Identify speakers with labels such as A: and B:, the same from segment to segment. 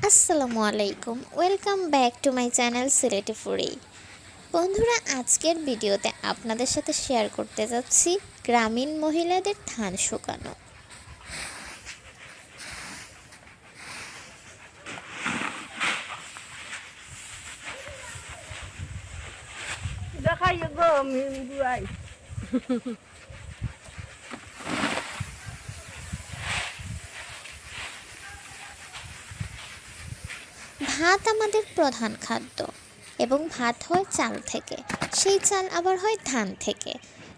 A: আসসালামু আলাইকুম, welcome back to my channel Sylheti ফুরি। বন্ধুরা, আজকের ভিডিওতে আপনাদের সাথে শেয়ার করতে যাচ্ছি গ্রামীণ মহিলাদের ধান শুকানো। ভাত আমাদের প্রধান খাদ্য এবং ভাত হয় চাল থেকে, সেই চাল আবার হয় ধান থেকে।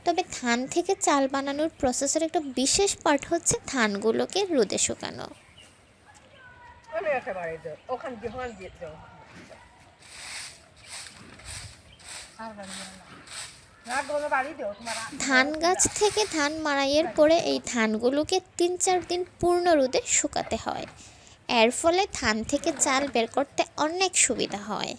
A: তবে ধান থেকে চাল বানানোর প্রসেসের একটা বিশেষ পার্ট হচ্ছে ধানগুলোকে রোদে শুকানো। ধান গাছ থেকে ধান মাড়াইয়ের পরে এই ধানগুলোকে ৩-৪ দিন পূর্ণ রোদে শুকাতে হয়। এর ফলে ধান থেকে চাল বের করতে অনেক সুবিধা হয়।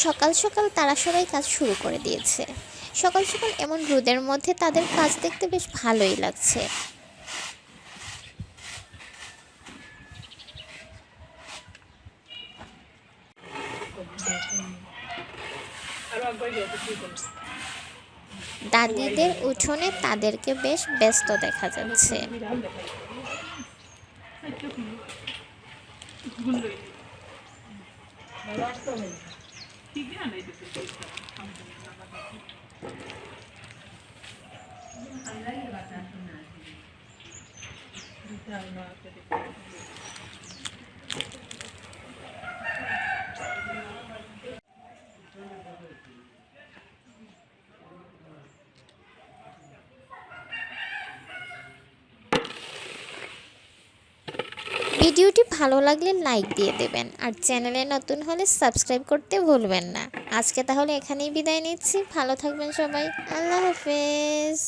A: সকাল সকাল তারা সবাই কাজ শুরু করে দিয়েছে। সকাল সকাল এমন রোদের মধ্যে তাদের কাজ দেখতে বেশ ভালোই লাগছে। দাদিদের উঠোনে তাদেরকে বেশ ব্যস্ত দেখা যাচ্ছে। ভিডিওটি ভালো লাগলে লাইক দিয়ে দেবেন, আর চ্যানেলে নতুন হলে সাবস্ক্রাইব করতে ভুলবেন না। আজকে তাহলে এখানেই বিদায় নিচ্ছি। ভালো থাকবেন সবাই। আল্লাহ হাফেজ।